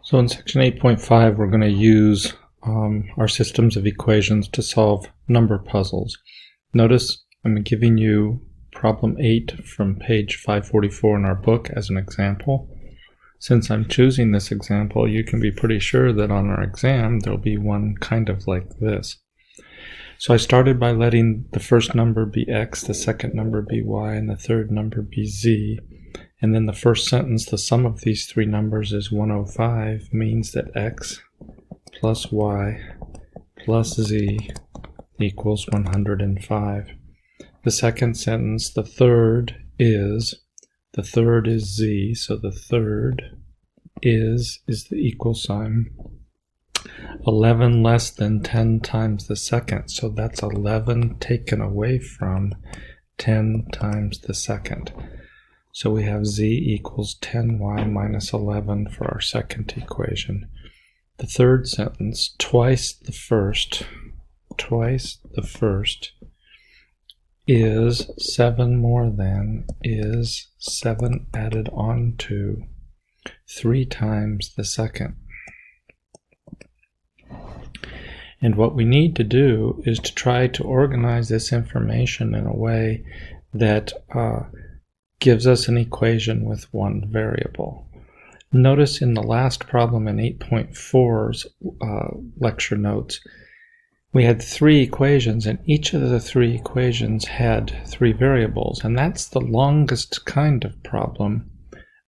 So in section 8.5, we're going to use our systems of equations to solve number puzzles. Notice I'm giving you problem 8 from page 544 in our book as an example. Since I'm choosing this example, you can be pretty sure that on our exam there'll be one kind of like this. So I started by letting the first number be x, the second number be y, and the third number be z. And then the first sentence, the sum of these three numbers is 105, means that x plus y plus z equals 105. The second sentence, the third is z, so the third is the equal sign. 11 less than 10 times the second, so that's 11 taken away from 10 times the second. So we have z equals 10y minus 11 for our second equation. The third sentence, twice the first is 7 more than is 7 added on to 3 times the second. And what we need to do is to try to organize this information in a way that gives us an equation with one variable. Notice in the last problem in 8.4's lecture notes, we had 3 equations, and each of the 3 equations had 3 variables, and that's the longest kind of problem.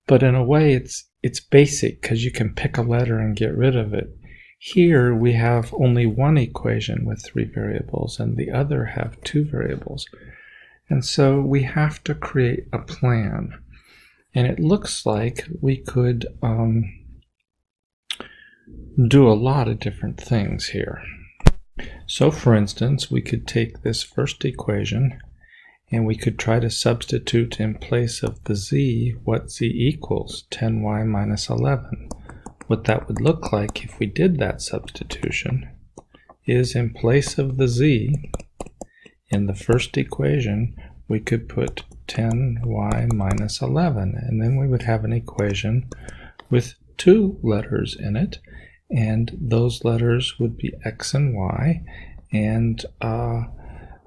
But in a way, it's basic because you can pick a letter and get rid of it. Here we have only one equation with 3 variables, and the other have 2 variables. And so we have to create a plan. And it looks like we could do a lot of different things here. So for instance, we could take this first equation and we could try to substitute in place of the z what z equals, 10y minus 11. What that would look like if we did that substitution is in place of the z, in the first equation, we could put 10y minus 11, and then we would have an equation with 2 letters in it, and those letters would be x and y, and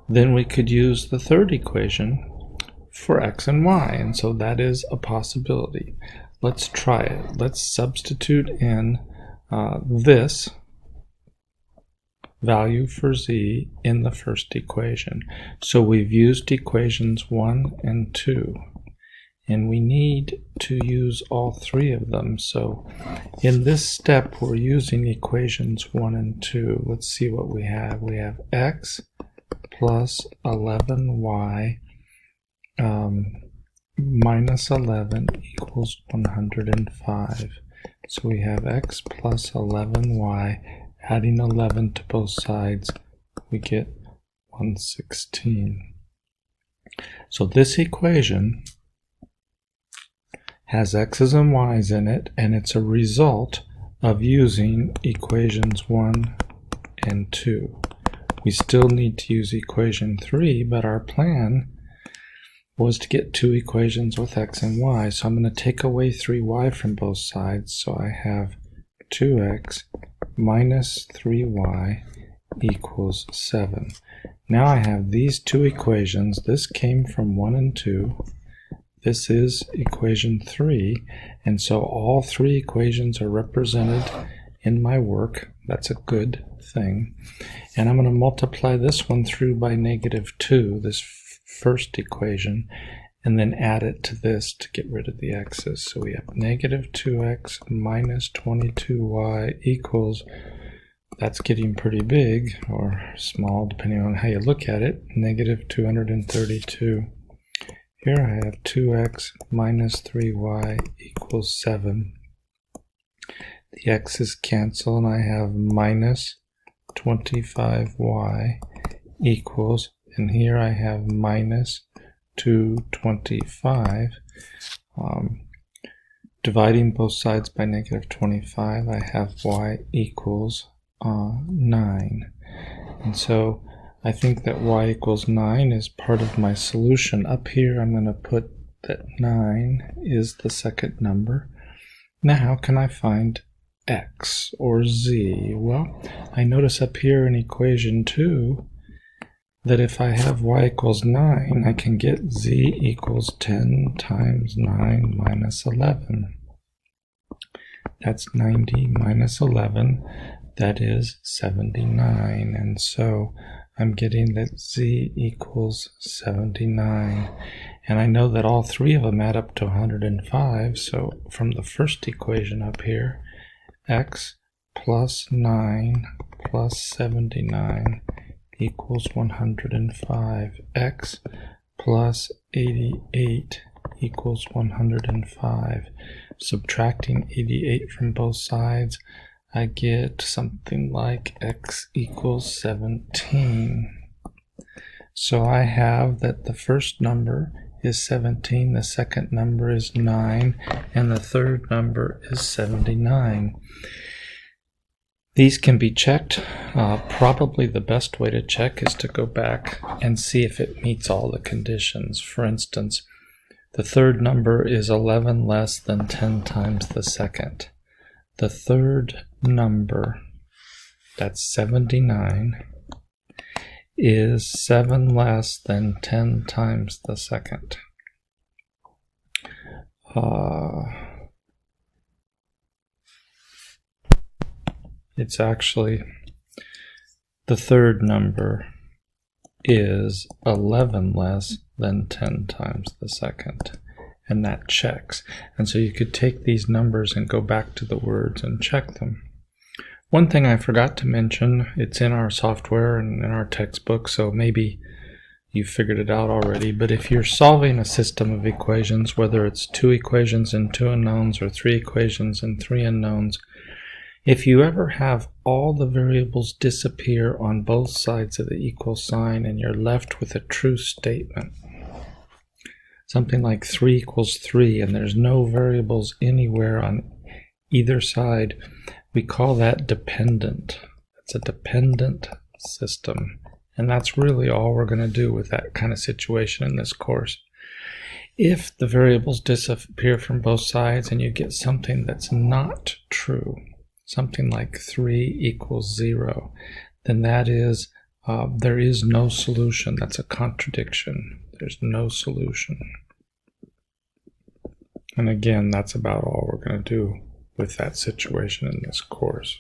then we could use the third equation for x and y, and so that is a possibility. Let's try it. Let's substitute in this value for z in the first equation. So we've used equations 1 and 2, and we need to use all 3 of them. So in this step we're using equations 1 and 2. Let's see what we have. We have x plus 11y minus 11 equals 105. So we have x plus 11y, adding 11 to both sides, we get 116. So this equation has x's and y's in it, and it's a result of using equations 1 and 2. We still need to use equation 3, but our plan was to get 2 equations with x and y. So I'm going to take away 3y from both sides, so I have 2x minus 3y equals 7. Now I have these 2 equations. This came from 1 and 2. This is equation 3, and so all 3 equations are represented in my work. That's a good thing. And I'm going to multiply this one through by -2, this first equation, and then add it to this to get rid of the x's. So we have -2x minus 22y equals, that's getting pretty big, or small depending on how you look at it, -232. Here I have 2x minus 3y equals 7. The x's cancel, and I have minus 25y equals, and here I have minus 225. Dividing both sides by -25, I have y equals 9. And so I think that y equals 9 is part of my solution. Up here I'm going to put that 9 is the second number. Now how can I find x or z? Well, I notice up here in equation 2 that if I have y equals 9, I can get z equals 10 times 9 minus 11. That's 90 minus 11. That is 79. And so I'm getting that z equals 79. And I know that all three of them add up to 105. So from the first equation up here, x plus 9 plus 79 equals 105. X plus 88 equals 105. Subtracting 88 from both sides, I get something like x equals 17. So I have that the first number is 17, the second number is 9, and the third number is 79. These can be checked. Probably the best way to check is to go back and see if it meets all the conditions. For instance, the third number is 11 less than 10 times the second. The third number, that's 79, is 7 less than 10 times the second. It's actually, the third number is 11 less than 10 times the second, and that checks. And so you could take these numbers and go back to the words and check them. One thing I forgot to mention, it's in our software and in our textbook, so maybe you figured it out already, but if you're solving a system of equations, whether it's 2 equations and 2 unknowns or 3 equations and 3 unknowns, if you ever have all the variables disappear on both sides of the equal sign and you're left with a true statement, something like 3 equals 3, and there's no variables anywhere on either side, we call that dependent. It's a dependent system. And that's really all we're going to do with that kind of situation in this course. If the variables disappear from both sides and you get something that's not true, something like 3 equals 0, then that is, there is no solution. That's a contradiction. There's no solution. And again, that's about all we're going to do with that situation in this course.